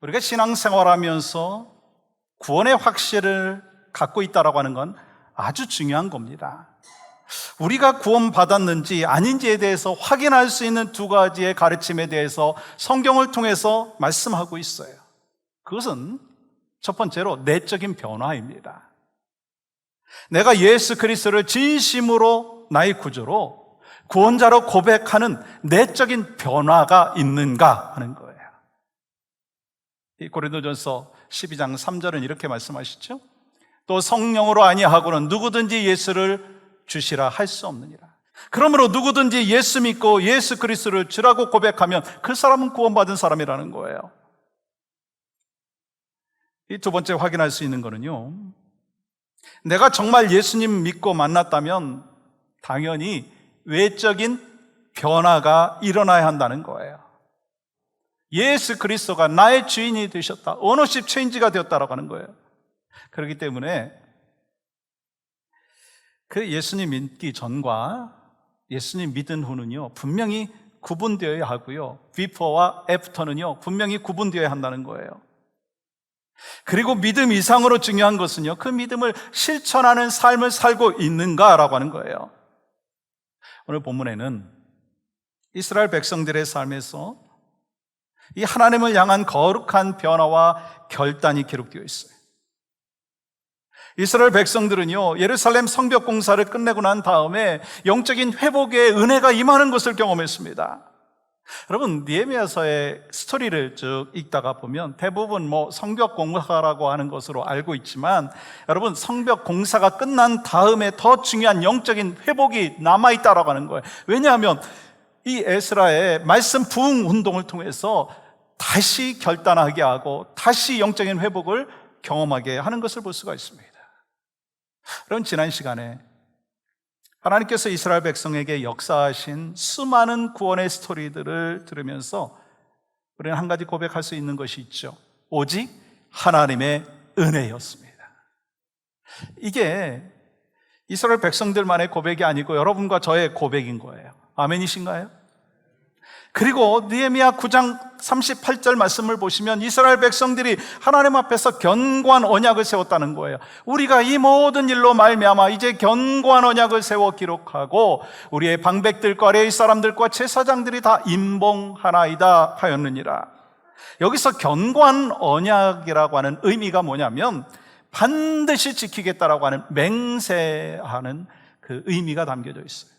우리가 신앙생활하면서 구원의 확신을 갖고 있다라고 하는 건 아주 중요한 겁니다. 우리가 구원받았는지 아닌지에 대해서 확인할 수 있는 두 가지의 가르침에 대해서 성경을 통해서 말씀하고 있어요. 그것은 첫 번째로 내적인 변화입니다. 내가 예수 그리스도를 진심으로 나의 구주로 구원자로 고백하는 내적인 변화가 있는가 하는 거예요. 이 고린도전서 12장 3절은 이렇게 말씀하시죠. 또 성령으로 아니하고는 누구든지 예수를 주시라 할 수 없느니라. 그러므로 누구든지 예수 믿고 예수 그리스도를 주라고 고백하면 그 사람은 구원받은 사람이라는 거예요. 이 두 번째 확인할 수 있는 거는요, 내가 정말 예수님 믿고 만났다면 당연히 외적인 변화가 일어나야 한다는 거예요. 예수 그리스도가 나의 주인이 되셨다, 오너십 체인지가 되었다라고 하는 거예요. 그렇기 때문에 그 예수님 믿기 전과 예수님 믿은 후는요 분명히 구분되어야 하고요, 비포와 애프터는요 분명히 구분되어야 한다는 거예요. 그리고 믿음 이상으로 중요한 것은요, 그 믿음을 실천하는 삶을 살고 있는가라고 하는 거예요. 오늘 본문에는 이스라엘 백성들의 삶에서 이 하나님을 향한 거룩한 변화와 결단이 기록되어 있어요. 이스라엘 백성들은요 예루살렘 성벽 공사를 끝내고 난 다음에 영적인 회복의 은혜가 임하는 것을 경험했습니다. 여러분, 느헤미야서의 스토리를 쭉 읽다가 보면 대부분 성벽 공사라고 하는 것으로 알고 있지만, 여러분, 성벽 공사가 끝난 다음에 더 중요한 영적인 회복이 남아있다라고 하는 거예요. 왜냐하면 이 에스라의 말씀 부흥 운동을 통해서 다시 결단하게 하고 다시 영적인 회복을 경험하게 하는 것을 볼 수가 있습니다. 여러분, 지난 시간에 하나님께서 이스라엘 백성에게 역사하신 수많은 구원의 스토리들을 들으면서 우리는 한 가지 고백할 수 있는 것이 있죠. 오직 하나님의 은혜였습니다. 이게 이스라엘 백성들만의 고백이 아니고 여러분과 저의 고백인 거예요. 아멘이신가요? 그리고 느헤미야 9장 38절 말씀을 보시면 이스라엘 백성들이 하나님 앞에서 견고한 언약을 세웠다는 거예요. 우리가 이 모든 일로 말미암아 이제 견고한 언약을 세워 기록하고 우리의 방백들과 레위 사람들과 제사장들이 다 임봉하나이다 하였느니라. 여기서 견고한 언약이라고 하는 의미가 뭐냐면 반드시 지키겠다라고 하는 맹세하는 그 의미가 담겨져 있어요.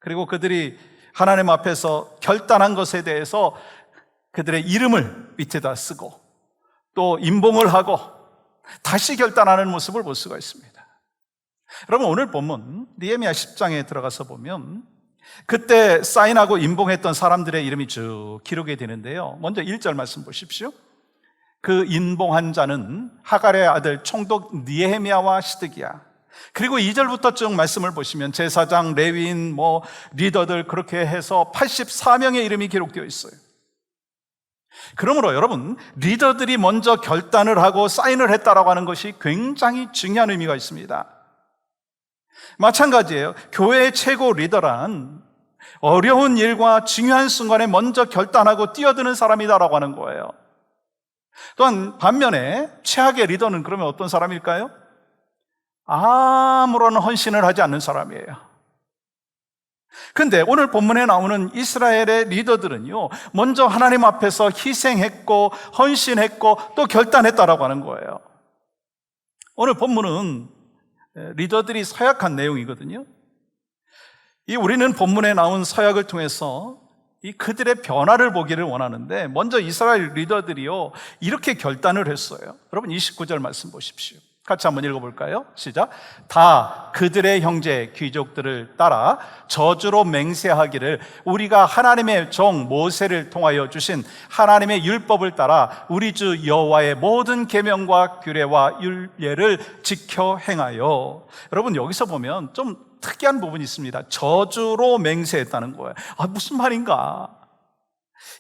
그리고 그들이 하나님 앞에서 결단한 것에 대해서 그들의 이름을 밑에다 쓰고 또 임봉을 하고 다시 결단하는 모습을 볼 수가 있습니다. 여러분, 오늘 본문 느헤미야 10장에 들어가서 보면 그때 사인하고 임봉했던 사람들의 이름이 쭉 기록이 되는데요, 먼저 1절 말씀 보십시오. 그 임봉한 자는 하갈의 아들 총독 느헤미야와 시드기야. 그리고 2절부터 쭉 말씀을 보시면 제사장, 레위인, 리더들 그렇게 해서 84명의 이름이 기록되어 있어요. 그러므로 여러분, 리더들이 먼저 결단을 하고 사인을 했다라고 하는 것이 굉장히 중요한 의미가 있습니다. 마찬가지예요. 교회의 최고 리더란 어려운 일과 중요한 순간에 먼저 결단하고 뛰어드는 사람이다라고 하는 거예요. 또한 반면에 최악의 리더는 그러면 어떤 사람일까요? 아무런 헌신을 하지 않는 사람이에요. 근데 오늘 본문에 나오는 이스라엘의 리더들은요 먼저 하나님 앞에서 희생했고 헌신했고 또 결단했다라고 하는 거예요. 오늘 본문은 리더들이 서약한 내용이거든요. 우리는 본문에 나온 서약을 통해서 이 그들의 변화를 보기를 원하는데, 먼저 이스라엘 리더들이요 이렇게 결단을 했어요. 여러분, 29절 말씀 보십시오. 같이 한번 읽어볼까요? 시작. 다 그들의 형제 귀족들을 따라 저주로 맹세하기를 우리가 하나님의 종 모세를 통하여 주신 하나님의 율법을 따라 우리 주 여호와의 모든 계명과 규례와 율례를 지켜 행하여. 여러분, 여기서 보면 좀 특이한 부분이 있습니다. 저주로 맹세했다는 거예요. 무슨 말인가?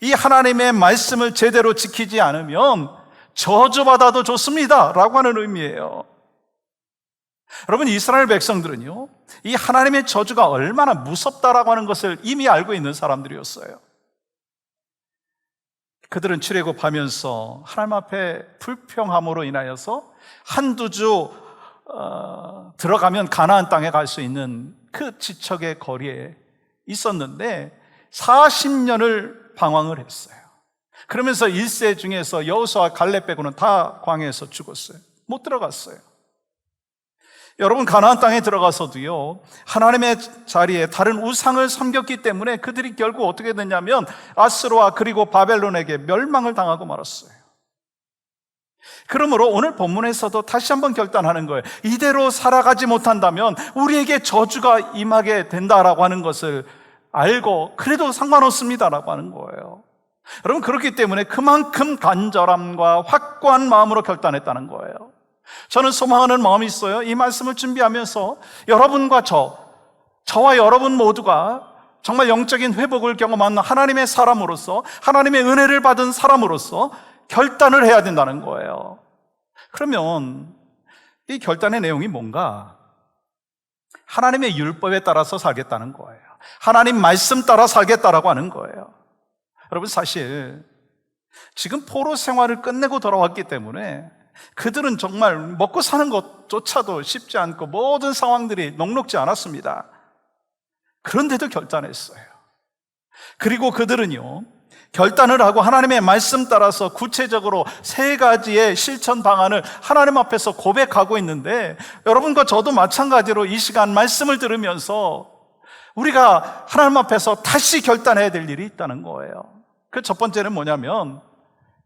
이 하나님의 말씀을 제대로 지키지 않으면 저주받아도 좋습니다 라고 하는 의미예요. 여러분, 이스라엘 백성들은요 이 하나님의 저주가 얼마나 무섭다라고 하는 것을 이미 알고 있는 사람들이었어요. 그들은 출애굽하면서 하나님 앞에 불평함으로 인하여서 한두 주 들어가면 가나안 땅에 갈 수 있는 그 지척의 거리에 있었는데 40년을 방황을 했어요. 그러면서 1세 중에서 여호수아 갈렙 빼고는 다 광야에서 죽었어요. 못 들어갔어요. 여러분, 가나안 땅에 들어가서도요, 하나님의 자리에 다른 우상을 섬겼기 때문에 그들이 결국 어떻게 됐냐면 아스로와 그리고 바벨론에게 멸망을 당하고 말았어요. 그러므로 오늘 본문에서도 다시 한번 결단하는 거예요. 이대로 살아가지 못한다면 우리에게 저주가 임하게 된다라고 하는 것을 알고 그래도 상관없습니다라고 하는 거예요. 여러분, 그렇기 때문에 그만큼 간절함과 확고한 마음으로 결단했다는 거예요. 저는 소망하는 마음이 있어요. 이 말씀을 준비하면서 여러분과 저와 여러분 모두가 정말 영적인 회복을 경험한 하나님의 사람으로서, 하나님의 은혜를 받은 사람으로서 결단을 해야 된다는 거예요. 그러면 이 결단의 내용이 뭔가? 하나님의 율법에 따라서 살겠다는 거예요. 하나님 말씀 따라 살겠다라고 하는 거예요. 여러분, 사실 지금 포로 생활을 끝내고 돌아왔기 때문에 그들은 정말 먹고 사는 것조차도 쉽지 않고 모든 상황들이 녹록지 않았습니다. 그런데도 결단했어요. 그리고 그들은요, 결단을 하고 하나님의 말씀 따라서 구체적으로 3가지의 실천 방안을 하나님 앞에서 고백하고 있는데, 여러분과 저도 마찬가지로 이 시간 말씀을 들으면서 우리가 하나님 앞에서 다시 결단해야 될 일이 있다는 거예요. 그 첫 번째는 뭐냐면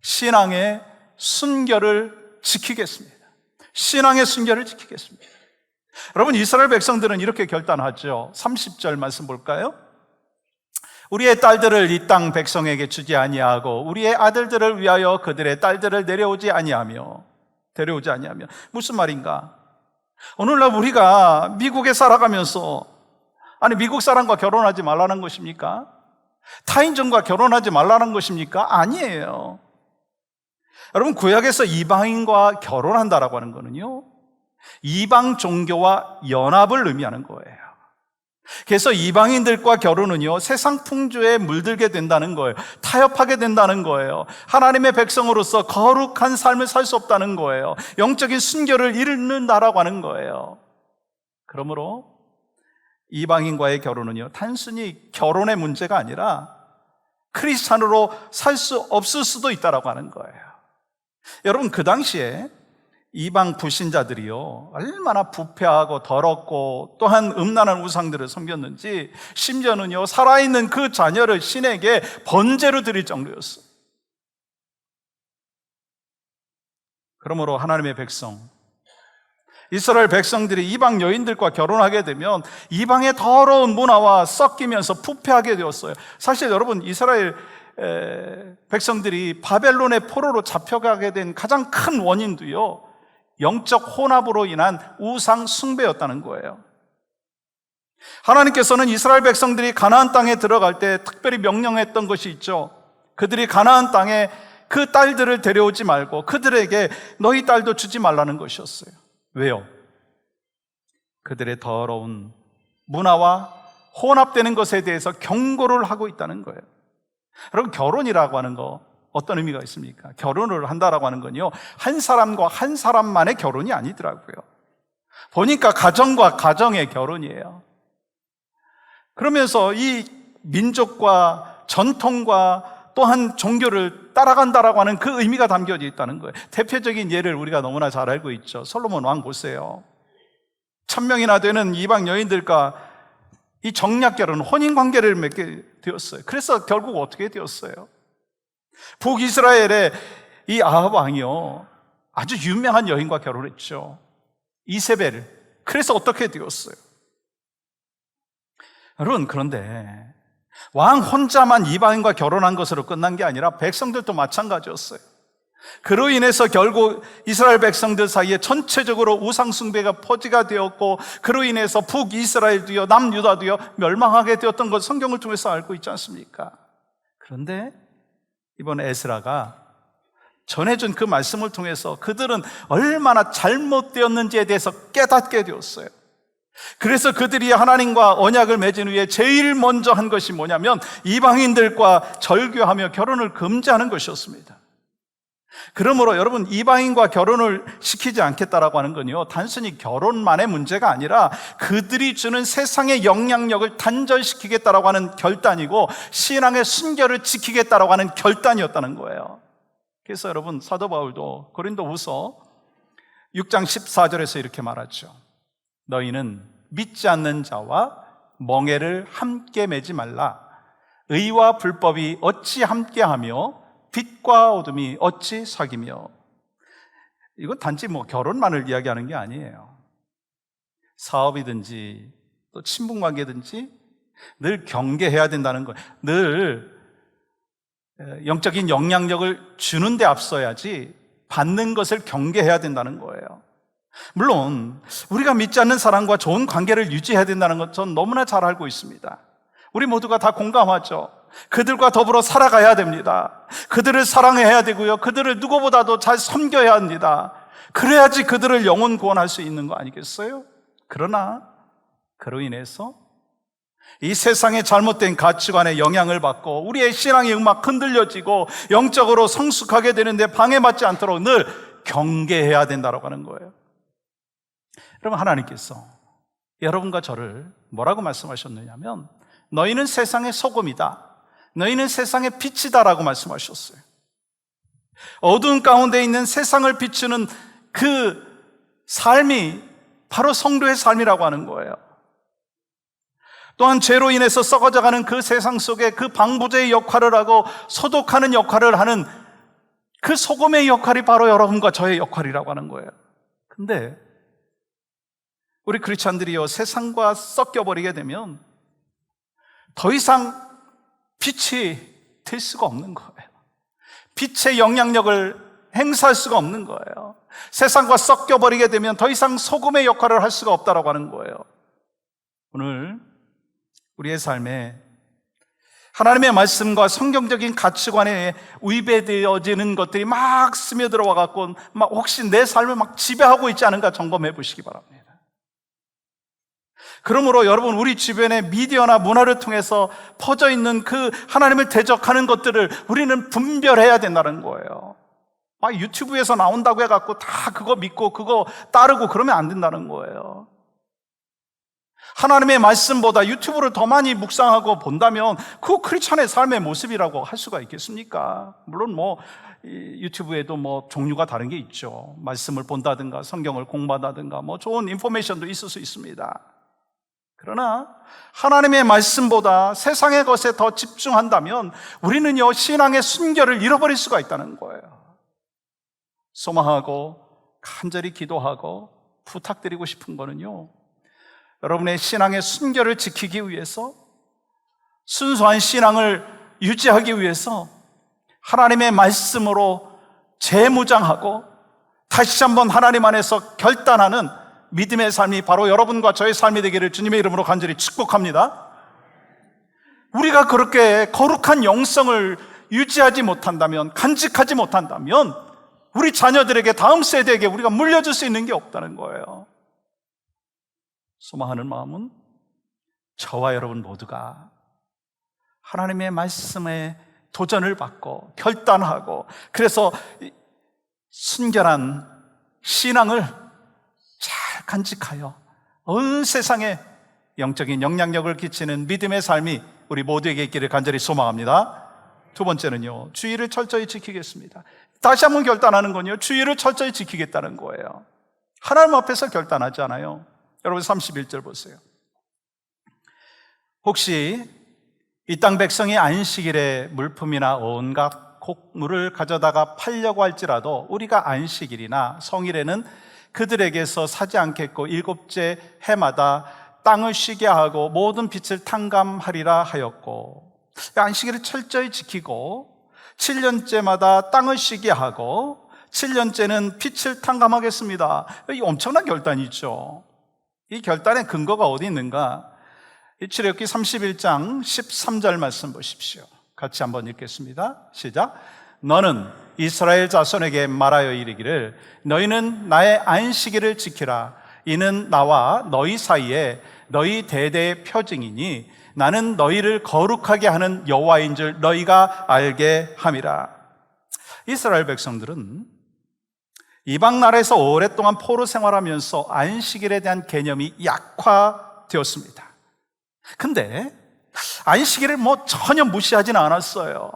신앙의 순결을 지키겠습니다. 신앙의 순결을 지키겠습니다. 여러분, 이스라엘 백성들은 이렇게 결단하죠. 30절 말씀 볼까요? 우리의 딸들을 이 땅 백성에게 주지 아니하고 우리의 아들들을 위하여 그들의 딸들을 데려오지 아니하며. 무슨 말인가? 오늘날 우리가 미국에 살아가면서, 아니, 미국 사람과 결혼하지 말라는 것입니까? 타인종과 결혼하지 말라는 것입니까? 아니에요. 여러분, 구약에서 이방인과 결혼한다라고 하는 거는요, 이방 종교와 연합을 의미하는 거예요. 그래서 이방인들과 결혼은요, 세상 풍조에 물들게 된다는 거예요. 타협하게 된다는 거예요. 하나님의 백성으로서 거룩한 삶을 살 수 없다는 거예요. 영적인 순결을 잃는다라고 하는 거예요. 그러므로 이방인과의 결혼은요, 단순히 결혼의 문제가 아니라 크리스찬으로 살 수 없을 수도 있다라고 하는 거예요. 여러분, 그 당시에 이방 불신자들이요, 얼마나 부패하고 더럽고 또한 음란한 우상들을 섬겼는지, 심지어는요, 살아있는 그 자녀를 신에게 번제로 드릴 정도였어요. 그러므로 하나님의 백성, 이스라엘 백성들이 이방 여인들과 결혼하게 되면 이방의 더러운 문화와 섞이면서 부패하게 되었어요. 사실 여러분, 이스라엘 백성들이 바벨론의 포로로 잡혀가게 된 가장 큰 원인도요, 영적 혼합으로 인한 우상 숭배였다는 거예요. 하나님께서는 이스라엘 백성들이 가나안 땅에 들어갈 때 특별히 명령했던 것이 있죠. 그들이 가나안 땅에 그 딸들을 데려오지 말고 그들에게 너희 딸도 주지 말라는 것이었어요. 왜요? 그들의 더러운 문화와 혼합되는 것에 대해서 경고를 하고 있다는 거예요. 여러분, 결혼이라고 하는 거 어떤 의미가 있습니까? 결혼을 한다라고 하는 건요, 한 사람과 한 사람만의 결혼이 아니더라고요. 보니까 가정과 가정의 결혼이에요. 그러면서 이 민족과 전통과 또한 종교를 따라간다라고 하는 그 의미가 담겨져 있다는 거예요. 대표적인 예를 우리가 너무나 잘 알고 있죠. 솔로몬 왕 보세요. 1000명이나 되는 이방 여인들과 이 정략 결혼, 혼인 관계를 맺게 되었어요. 그래서 결국 어떻게 되었어요? 북이스라엘의 이 아합 왕이요, 아주 유명한 여인과 결혼했죠. 이세벨. 그래서 어떻게 되었어요? 여러분, 그런데 왕 혼자만 이방인과 결혼한 것으로 끝난 게 아니라 백성들도 마찬가지였어요. 그로 인해서 결국 이스라엘 백성들 사이에 전체적으로 우상숭배가 포지가 되었고, 그로 인해서 북이스라엘도요, 남유다도요 멸망하게 되었던 것 성경을 통해서 알고 있지 않습니까? 그런데 이번에 에스라가 전해준 그 말씀을 통해서 그들은 얼마나 잘못되었는지에 대해서 깨닫게 되었어요. 그래서 그들이 하나님과 언약을 맺은 후에 제일 먼저 한 것이 뭐냐면 이방인들과 절교하며 결혼을 금지하는 것이었습니다. 그러므로 여러분, 이방인과 결혼을 시키지 않겠다라고 하는 건요, 단순히 결혼만의 문제가 아니라 그들이 주는 세상의 영향력을 단절시키겠다라고 하는 결단이고 신앙의 순결을 지키겠다라고 하는 결단이었다는 거예요. 그래서 여러분, 사도 바울도 고린도후서 6장 14절에서 이렇게 말하죠. 너희는 믿지 않는 자와 멍에를 함께 매지 말라. 의와 불법이 어찌 함께하며 빛과 어둠이 어찌 사귀며. 이건 단지 결혼만을 이야기하는 게 아니에요. 사업이든지 또 친분관계든지 늘 경계해야 된다는 거예요. 늘 영적인 영향력을 주는 데 앞서야지 받는 것을 경계해야 된다는 거예요. 물론 우리가 믿지 않는 사람과 좋은 관계를 유지해야 된다는 것 전 너무나 잘 알고 있습니다. 우리 모두가 다 공감하죠. 그들과 더불어 살아가야 됩니다. 그들을 사랑해야 되고요, 그들을 누구보다도 잘 섬겨야 합니다. 그래야지 그들을 영혼 구원할 수 있는 거 아니겠어요? 그러나 그로 인해서 이 세상의 잘못된 가치관에 영향을 받고 우리의 신앙이 막 흔들려지고 영적으로 성숙하게 되는데 방해받지 않도록 늘 경계해야 된다고 하는 거예요. 여러분, 하나님께서 여러분과 저를 뭐라고 말씀하셨느냐면 너희는 세상의 소금이다, 너희는 세상의 빛이다라고 말씀하셨어요. 어두운 가운데 있는 세상을 비추는 그 삶이 바로 성도의 삶이라고 하는 거예요. 또한 죄로 인해서 썩어져가는 그 세상 속에 그 방부제의 역할을 하고 소독하는 역할을 하는 그 소금의 역할이 바로 여러분과 저의 역할이라고 하는 거예요. 근데 우리 크리스찬들이요, 세상과 섞여버리게 되면 더 이상 빛이 될 수가 없는 거예요. 빛의 영향력을 행사할 수가 없는 거예요. 세상과 섞여버리게 되면 더 이상 소금의 역할을 할 수가 없다라고 하는 거예요. 오늘 우리의 삶에 하나님의 말씀과 성경적인 가치관에 위배되어지는 것들이 막 스며들어와 갖고 막 혹시 내 삶을 막 지배하고 있지 않은가 점검해 보시기 바랍니다. 그러므로 여러분, 우리 주변의 미디어나 문화를 통해서 퍼져 있는 그 하나님을 대적하는 것들을 우리는 분별해야 된다는 거예요. 막 유튜브에서 나온다고 해갖고 다 그거 믿고 그거 따르고 그러면 안 된다는 거예요. 하나님의 말씀보다 유튜브를 더 많이 묵상하고 본다면 그 크리스찬의 삶의 모습이라고 할 수가 있겠습니까? 물론 유튜브에도 종류가 다른 게 있죠. 말씀을 본다든가 성경을 공부한다든가 좋은 인포메이션도 있을 수 있습니다. 그러나 하나님의 말씀보다 세상의 것에 더 집중한다면 우리는요, 신앙의 순결을 잃어버릴 수가 있다는 거예요. 소망하고 간절히 기도하고 부탁드리고 싶은 거는요, 여러분의 신앙의 순결을 지키기 위해서, 순수한 신앙을 유지하기 위해서 하나님의 말씀으로 재무장하고 다시 한번 하나님 안에서 결단하는 믿음의 삶이 바로 여러분과 저의 삶이 되기를 주님의 이름으로 간절히 축복합니다. 우리가 그렇게 거룩한 영성을 유지하지 못한다면, 간직하지 못한다면 우리 자녀들에게, 다음 세대에게 우리가 물려줄 수 있는 게 없다는 거예요. 소망하는 마음은 저와 여러분 모두가 하나님의 말씀에 도전을 받고 결단하고, 그래서 순결한 신앙을 잘 간직하여 온 세상에 영적인 영향력을 끼치는 믿음의 삶이 우리 모두에게 있기를 간절히 소망합니다. 두 번째는요, 주의를 철저히 지키겠습니다. 다시 한번 결단하는 건요, 주의를 철저히 지키겠다는 거예요. 하나님 앞에서 결단하지 않아요. 여러분 31절 보세요. 혹시 이 땅 백성이 안식일에 물품이나 온갖 곡물을 가져다가 팔려고 할지라도 우리가 안식일이나 성일에는 그들에게서 사지 않겠고 일곱째 해마다 땅을 쉬게 하고 모든 빛을 탕감하리라 하였고, 안식일을 철저히 지키고 7년째마다 땅을 쉬게 하고 7년째는 빛을 탕감하겠습니다. 이 엄청난 결단이죠. 이 결단의 근거가 어디 있는가? 이 출애굽기 31장 13절 말씀 보십시오. 같이 한번 읽겠습니다. 시작. 너는 이스라엘 자손에게 말하여 이르기를 너희는 나의 안식일을 지키라. 이는 나와 너희 사이에 너희 대대의 표징이니 나는 너희를 거룩하게 하는 여호와인 줄 너희가 알게 함이라. 이스라엘 백성들은 이방 나라에서 오랫동안 포로 생활하면서 안식일에 대한 개념이 약화되었습니다. 근데 안식일을 전혀 무시하지는 않았어요.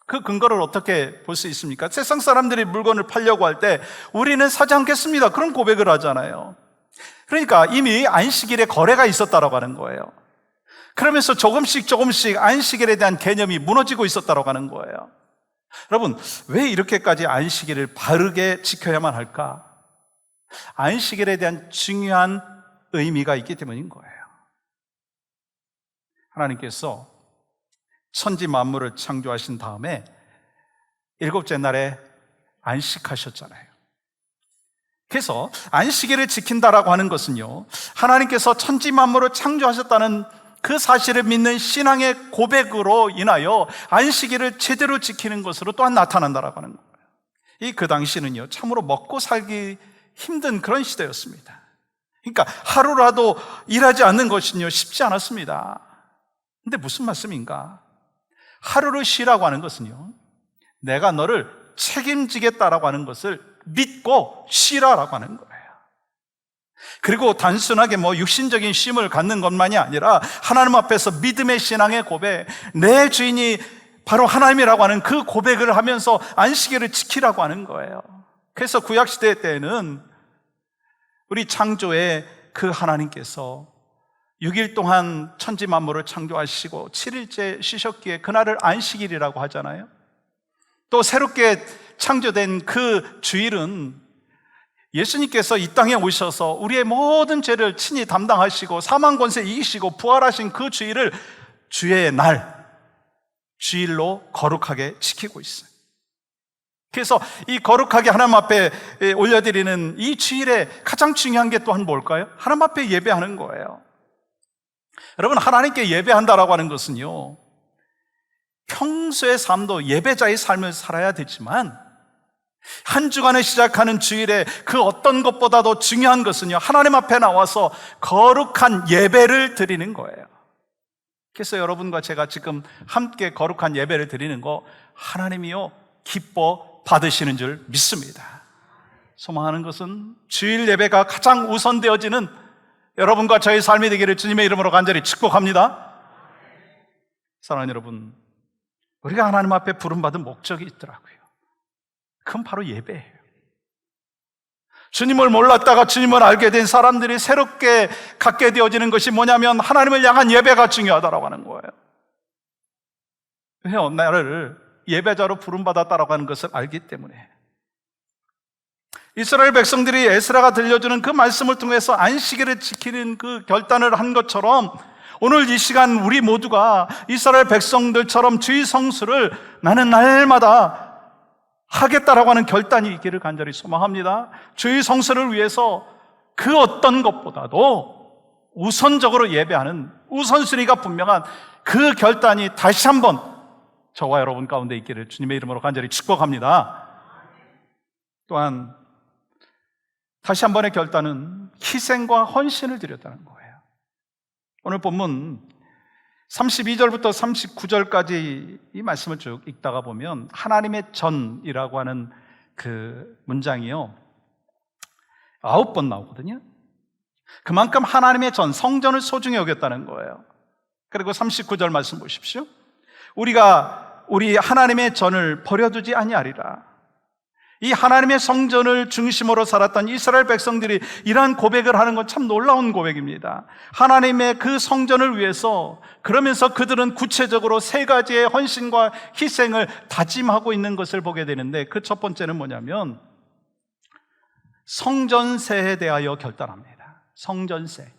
그 근거를 어떻게 볼 수 있습니까? 세상 사람들이 물건을 팔려고 할 때 우리는 사지 않겠습니다, 그런 고백을 하잖아요. 그러니까 이미 안식일에 거래가 있었다라고 하는 거예요. 그러면서 조금씩 안식일에 대한 개념이 무너지고 있었다라고 하는 거예요. 여러분, 왜 이렇게까지 안식일을 바르게 지켜야만 할까? 안식일에 대한 중요한 의미가 있기 때문인 거예요. 하나님께서 천지 만물을 창조하신 다음에 일곱째 날에 안식하셨잖아요. 그래서 안식일을 지킨다라고 하는 것은요, 하나님께서 천지 만물을 창조하셨다는 그 사실을 믿는 신앙의 고백으로 인하여 안식일을 제대로 지키는 것으로 또한 나타난다라고 하는 거예요. 그 당시는요, 참으로 먹고 살기 힘든 그런 시대였습니다. 그러니까 하루라도 일하지 않는 것은요, 쉽지 않았습니다. 근데 무슨 말씀인가? 하루를 쉬라고 하는 것은요, 내가 너를 책임지겠다라고 하는 것을 믿고 쉬라라고 하는 거예요. 그리고 단순하게 육신적인 쉼을 갖는 것만이 아니라 하나님 앞에서 믿음의 신앙의 고백, 내 주인이 바로 하나님이라고 하는 그 고백을 하면서 안식일을 지키라고 하는 거예요. 그래서 구약시대 때에는 우리 창조의 그 하나님께서 6일 동안 천지 만물을 창조하시고 7일째 쉬셨기에 그날을 안식일이라고 하잖아요. 또 새롭게 창조된 그 주일은 예수님께서 이 땅에 오셔서 우리의 모든 죄를 친히 담당하시고 사망 권세 이기시고 부활하신 그 주일을 주의 날, 주일로 거룩하게 지키고 있어요. 그래서 이 거룩하게 하나님 앞에 올려드리는 이 주일에 가장 중요한 게 또한 뭘까요? 하나님 앞에 예배하는 거예요. 여러분, 하나님께 예배한다라고 하는 것은요, 평소의 삶도 예배자의 삶을 살아야 되지만 한 주간을 시작하는 주일에 그 어떤 것보다도 중요한 것은요, 하나님 앞에 나와서 거룩한 예배를 드리는 거예요. 그래서 여러분과 제가 지금 함께 거룩한 예배를 드리는 거 하나님이요 기뻐 받으시는 줄 믿습니다. 소망하는 것은 주일 예배가 가장 우선되어지는 여러분과 저의 삶이 되기를 주님의 이름으로 간절히 축복합니다. 사랑하는 여러분, 우리가 하나님 앞에 부름받은 목적이 있더라고요. 그건 바로 예배예요. 주님을 몰랐다가 주님을 알게 된 사람들이 새롭게 갖게 되어지는 것이 뭐냐면 하나님을 향한 예배가 중요하다고 하는 거예요. 왜요? 나를 예배자로 부름받았다라고 하는 것을 알기 때문에. 이스라엘 백성들이 에스라가 들려주는 그 말씀을 통해서 안식일을 지키는 그 결단을 한 것처럼 오늘 이 시간 우리 모두가 이스라엘 백성들처럼 주의 성수를 나는 날마다 하겠다라고 하는 결단이 있기를 간절히 소망합니다. 주의 성수를 위해서 그 어떤 것보다도 우선적으로 예배하는 우선순위가 분명한 그 결단이 다시 한번 저와 여러분 가운데 있기를 주님의 이름으로 간절히 축복합니다. 또한 다시 한 번의 결단은 희생과 헌신을 드렸다는 거예요. 오늘 본문 32절부터 39절까지 이 말씀을 쭉 읽다가 보면 하나님의 전이라고 하는 그 문장이요 9번 나오거든요. 그만큼 하나님의 전, 성전을 소중히 여겼다는 거예요. 그리고 39절 말씀 보십시오. 우리 하나님의 전을 버려두지 아니하리라. 이 하나님의 성전을 중심으로 살았던 이스라엘 백성들이 이러한 고백을 하는 건 참 놀라운 고백입니다. 하나님의 그 성전을 위해서, 그러면서 그들은 구체적으로 세 가지의 헌신과 희생을 다짐하고 있는 것을 보게 되는데, 그 첫 번째는 뭐냐면 성전세에 대하여 결단합니다. 성전세.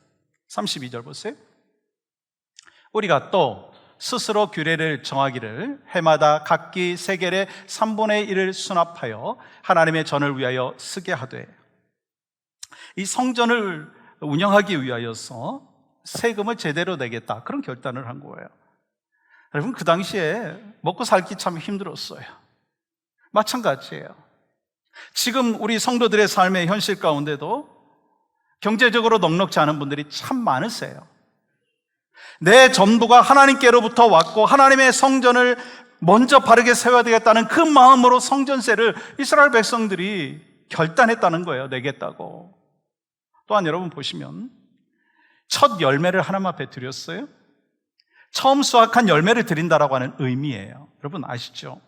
32절 보세요. 우리가 또 스스로 규례를 정하기를 해마다 각기 세겔의 3분의 1을 수납하여 하나님의 전을 위하여 쓰게 하되, 이 성전을 운영하기 위하여서 세금을 제대로 내겠다, 그런 결단을 한 거예요. 여러분, 그 당시에 먹고 살기 참 힘들었어요. 마찬가지예요. 지금 우리 성도들의 삶의 현실 가운데도 경제적으로 넉넉지 않은 분들이 참 많으세요. 내 전부가 하나님께로부터 왔고 하나님의 성전을 먼저 바르게 세워야 되겠다는 그 마음으로 성전세를 이스라엘 백성들이 결단했다는 거예요. 내겠다고. 또한 여러분 보시면 첫 열매를 하나님 앞에 드렸어요. 처음 수확한 열매를 드린다라고 하는 의미예요. 여러분 아시죠?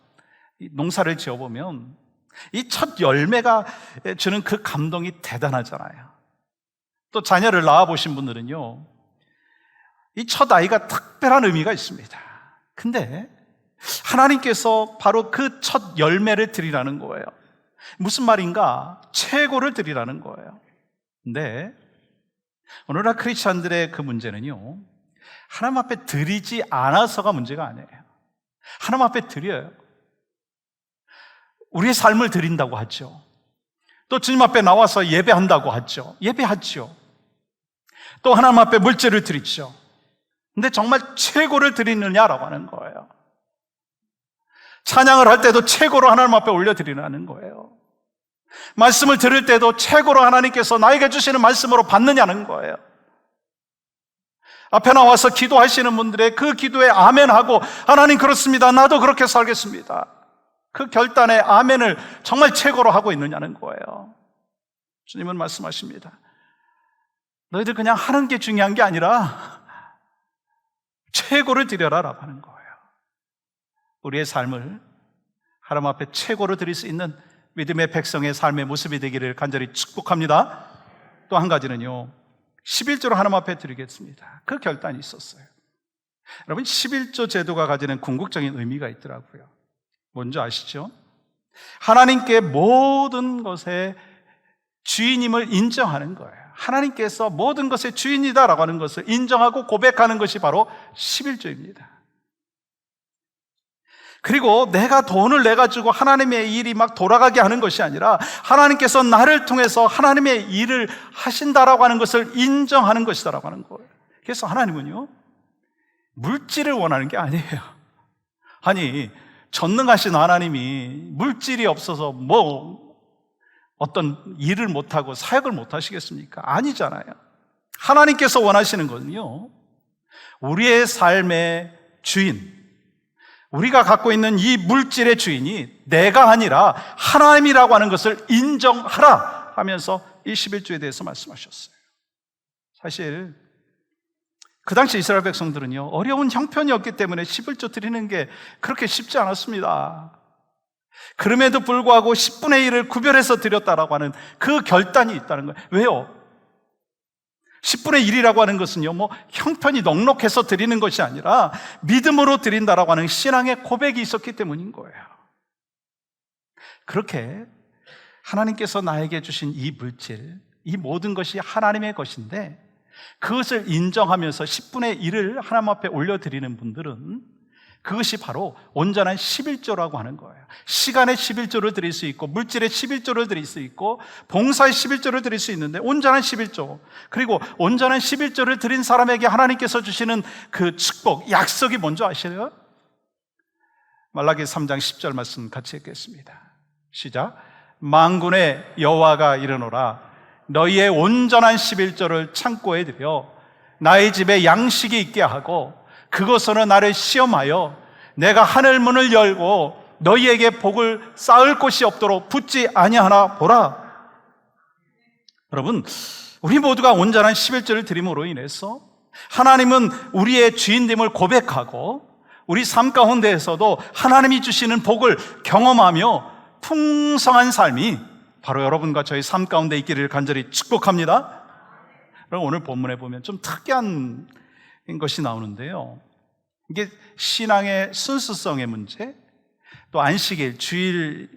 농사를 지어보면 이 첫 열매가 주는 그 감동이 대단하잖아요. 또 자녀를 낳아보신 분들은요, 이 첫 아이가 특별한 의미가 있습니다. 근데 하나님께서 바로 그 첫 열매를 드리라는 거예요. 무슨 말인가? 최고를 드리라는 거예요. 근데 오늘날 크리스찬들의 그 문제는요, 하나님 앞에 드리지 않아서가 문제가 아니에요. 하나님 앞에 드려요. 우리의 삶을 드린다고 하죠. 또 주님 앞에 나와서 예배한다고 하죠. 예배하죠. 또 하나님 앞에 물질을 드리죠. 근데 정말 최고를 드리느냐라고 하는 거예요. 찬양을 할 때도 최고로 하나님 앞에 올려드리라는 거예요. 말씀을 들을 때도 최고로 하나님께서 나에게 주시는 말씀으로 받느냐는 거예요. 앞에 나와서 기도하시는 분들의 그 기도에 아멘하고, 하나님 그렇습니다, 나도 그렇게 살겠습니다, 그 결단에 아멘을 정말 최고로 하고 있느냐는 거예요. 주님은 말씀하십니다. 너희들 그냥 하는 게 중요한 게 아니라 최고를 드려라라고 하는 거예요. 우리의 삶을 하나님 앞에 최고로 드릴 수 있는 믿음의 백성의 삶의 모습이 되기를 간절히 축복합니다. 또 한 가지는요, 11조로 하나님 앞에 드리겠습니다. 그 결단이 있었어요. 여러분, 11조 제도가 가지는 궁극적인 의미가 있더라고요. 뭔지 아시죠? 하나님께 모든 것의 주인임을 인정하는 거예요. 하나님께서 모든 것의 주인이다라고 하는 것을 인정하고 고백하는 것이 바로 11조입니다. 그리고 내가 돈을 내가지고 하나님의 일이 막 돌아가게 하는 것이 아니라 하나님께서 나를 통해서 하나님의 일을 하신다라고 하는 것을 인정하는 것이다라고 하는 거예요. 그래서 하나님은요, 물질을 원하는 게 아니에요. 아니, 전능하신 하나님이 물질이 없어서 어떤 일을 못하고 사역을 못하시겠습니까? 아니잖아요. 하나님께서 원하시는 것은요, 우리의 삶의 주인, 우리가 갖고 있는 이 물질의 주인이 내가 아니라 하나님이라고 하는 것을 인정하라 하면서 이 11조에 대해서 말씀하셨어요. 사실 그 당시 이스라엘 백성들은요, 어려운 형편이었기 때문에 11조 드리는 게 그렇게 쉽지 않았습니다. 그럼에도 불구하고 10분의 1을 구별해서 드렸다라고 하는 그 결단이 있다는 거예요. 왜요? 10분의 1이라고 하는 것은요, 형편이 넉넉해서 드리는 것이 아니라 믿음으로 드린다라고 하는 신앙의 고백이 있었기 때문인 거예요. 그렇게 하나님께서 나에게 주신 이 물질, 이 모든 것이 하나님의 것인데 그것을 인정하면서 10분의 1을 하나님 앞에 올려드리는 분들은 그것이 바로 온전한 11조라고 하는 거예요. 시간의 11조를 드릴 수 있고, 물질의 11조를 드릴 수 있고, 봉사의 11조를 드릴 수 있는데 온전한 11조, 그리고 온전한 11조를 드린 사람에게 하나님께서 주시는 그 축복, 약속이 뭔지 아시나요? 말라기 3장 10절 말씀 같이 읽겠습니다. 시작. 만군의 여호와가 이르노라, 너희의 온전한 11조를 창고에 들여 나의 집에 양식이 있게 하고 그것으로 나를 시험하여 내가 하늘 문을 열고 너희에게 복을 쌓을 곳이 없도록 붙지 아니하나 보라. 여러분, 우리 모두가 온전한 11조를 드림으로 인해서 하나님은 우리의 주인됨을 고백하고 우리 삶 가운데에서도 하나님이 주시는 복을 경험하며 풍성한 삶이 바로 여러분과 저희 삶 가운데 있기를 간절히 축복합니다. 그럼 오늘 본문에 보면 좀 특이한 것이 나오는데요, 이게 신앙의 순수성의 문제, 또 안식일, 주일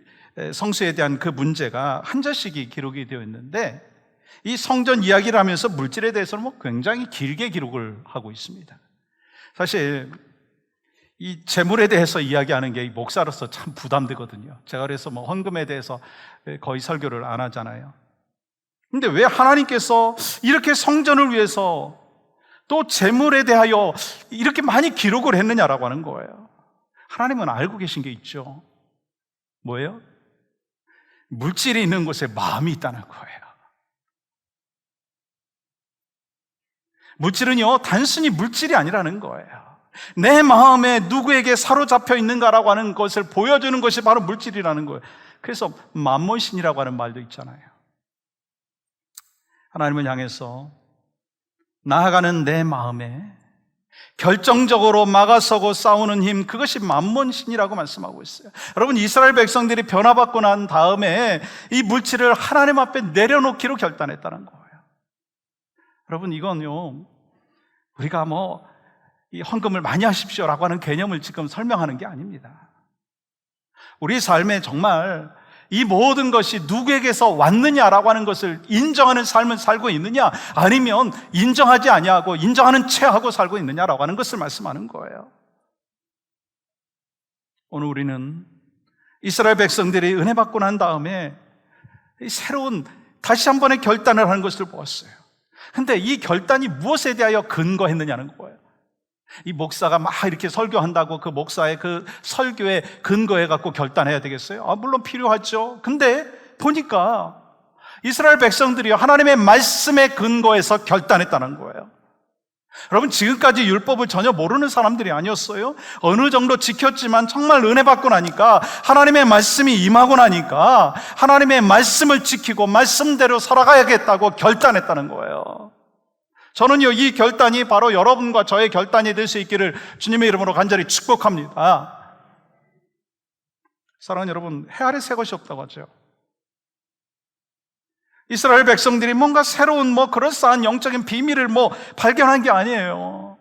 성수에 대한 그 문제가 한 절씩이 기록이 되어 있는데, 이 성전 이야기를 하면서 물질에 대해서는 굉장히 길게 기록을 하고 있습니다. 사실 이 재물에 대해서 이야기하는 게 목사로서 참 부담되거든요. 제가 그래서 헌금에 대해서 거의 설교를 안 하잖아요. 근데 왜 하나님께서 이렇게 성전을 위해서 또 재물에 대하여 이렇게 많이 기록을 했느냐라고 하는 거예요. 하나님은 알고 계신 게 있죠. 뭐예요? 물질이 있는 곳에 마음이 있다는 거예요. 물질은요, 단순히 물질이 아니라는 거예요. 내 마음에 누구에게 사로잡혀 있는가라고 하는 것을 보여주는 것이 바로 물질이라는 거예요. 그래서 만몬신이라고 하는 말도 있잖아요. 하나님을 향해서 나아가는 내 마음에 결정적으로 막아서고 싸우는 힘, 그것이 만몬신이라고 말씀하고 있어요. 여러분, 이스라엘 백성들이 변화받고 난 다음에 이 물질을 하나님 앞에 내려놓기로 결단했다는 거예요. 여러분, 이건요, 우리가 이 헌금을 많이 하십시오라고 하는 개념을 지금 설명하는 게 아닙니다. 우리 삶에 정말 이 모든 것이 누구에게서 왔느냐라고 하는 것을 인정하는 삶을 살고 있느냐, 아니면 인정하지 아니하고 인정하는 채 하고 살고 있느냐라고 하는 것을 말씀하는 거예요. 오늘 우리는 이스라엘 백성들이 은혜 받고 난 다음에 새로운 다시 한 번의 결단을 하는 것을 보았어요. 근데 이 결단이 무엇에 대하여 근거했느냐는 거예요. 이 목사가 막 이렇게 설교한다고 그 목사의 그 설교에 근거해 갖고 결단해야 되겠어요? 물론 필요하죠. 근데 보니까 이스라엘 백성들이 하나님의 말씀에 근거해서 결단했다는 거예요. 여러분, 지금까지 율법을 전혀 모르는 사람들이 아니었어요. 어느 정도 지켰지만 정말 은혜 받고 나니까, 하나님의 말씀이 임하고 나니까 하나님의 말씀을 지키고 말씀대로 살아가야겠다고 결단했다는 거예요. 저는요, 이 결단이 바로 여러분과 저의 결단이 될 수 있기를 주님의 이름으로 간절히 축복합니다. 사랑하는 여러분, 해 아래 새 것이 없다고 하죠. 이스라엘 백성들이 뭔가 새로운 그럴싸한 영적인 비밀을 발견한 게 아니에요.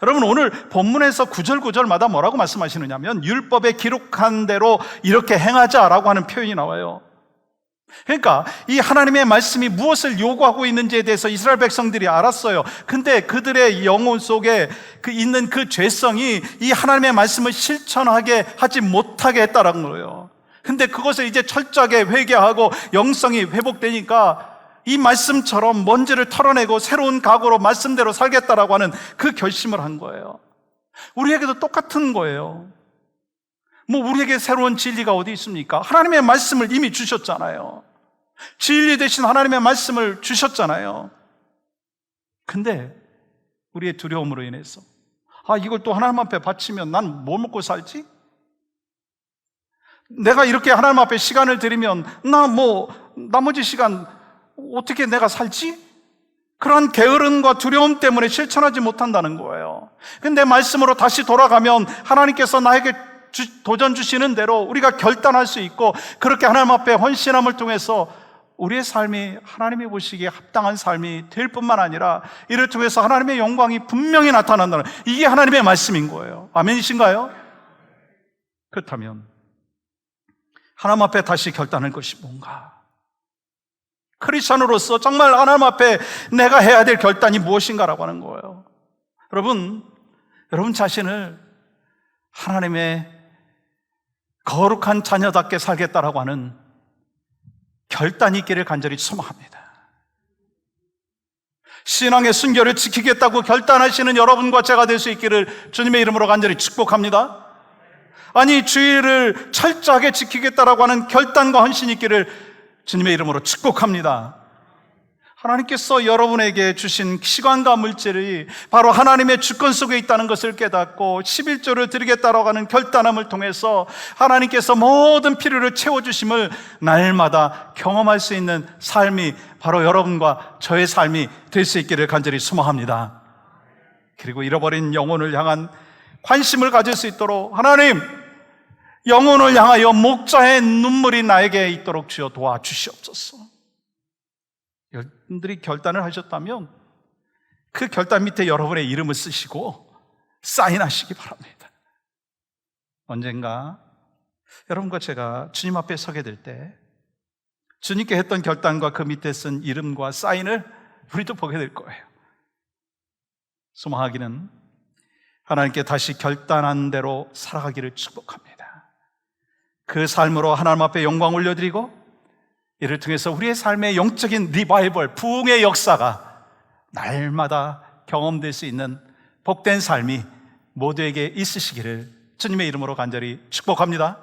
여러분, 오늘 본문에서 구절마다 뭐라고 말씀하시느냐면, 율법에 기록한 대로 이렇게 행하자라고 하는 표현이 나와요. 그러니까 이 하나님의 말씀이 무엇을 요구하고 있는지에 대해서 이스라엘 백성들이 알았어요. 근데 그들의 영혼 속에 있는 그 죄성이 이 하나님의 말씀을 실천하게 하지 못하게 했다는 거예요. 근데 그것을 이제 철저하게 회개하고 영성이 회복되니까 이 말씀처럼 먼지를 털어내고 새로운 각오로 말씀대로 살겠다라고 하는 그 결심을 한 거예요. 우리에게도 똑같은 거예요. 우리에게 새로운 진리가 어디 있습니까? 하나님의 말씀을 이미 주셨잖아요. 진리 대신 하나님의 말씀을 주셨잖아요. 근데 우리의 두려움으로 인해서 이걸 또 하나님 앞에 바치면 난 뭐 먹고 살지? 내가 이렇게 하나님 앞에 시간을 들이면 나머지 시간 어떻게 내가 살지? 그런 게으름과 두려움 때문에 실천하지 못한다는 거예요. 근데 말씀으로 다시 돌아가면 하나님께서 나에게 도전 주시는 대로 우리가 결단할 수 있고, 그렇게 하나님 앞에 헌신함을 통해서 우리의 삶이 하나님이 보시기에 합당한 삶이 될 뿐만 아니라 이를 통해서 하나님의 영광이 분명히 나타난다는, 이게 하나님의 말씀인 거예요. 아멘이신가요? 그렇다면 하나님 앞에 다시 결단할 것이 뭔가? 크리스찬으로서 정말 하나님 앞에 내가 해야 될 결단이 무엇인가라고 하는 거예요. 여러분 자신을 하나님의 거룩한 자녀답게 살겠다라고 하는 결단이 있기를 간절히 소망합니다. 신앙의 순결을 지키겠다고 결단하시는 여러분과 제가 될 수 있기를 주님의 이름으로 간절히 축복합니다. 아니, 주의를 철저하게 지키겠다라고 하는 결단과 헌신이 있기를 주님의 이름으로 축복합니다. 하나님께서 여러분에게 주신 시간과 물질이 바로 하나님의 주권 속에 있다는 것을 깨닫고 11조를 드리겠다라고 하는 결단함을 통해서 하나님께서 모든 필요를 채워주심을 날마다 경험할 수 있는 삶이 바로 여러분과 저의 삶이 될 수 있기를 간절히 소망합니다. 그리고 잃어버린 영혼을 향한 관심을 가질 수 있도록, 하나님, 영혼을 향하여 목자의 눈물이 나에게 있도록 주여 도와주시옵소서. 여러분들이 결단을 하셨다면 그 결단 밑에 여러분의 이름을 쓰시고 사인하시기 바랍니다. 언젠가 여러분과 제가 주님 앞에 서게 될 때 주님께 했던 결단과 그 밑에 쓴 이름과 사인을 우리도 보게 될 거예요. 소망하기는 하나님께 다시 결단한 대로 살아가기를 축복합니다. 그 삶으로 하나님 앞에 영광 올려드리고, 이를 통해서 우리의 삶의 영적인 리바이벌, 부흥의 역사가 날마다 경험될 수 있는 복된 삶이 모두에게 있으시기를 주님의 이름으로 간절히 축복합니다.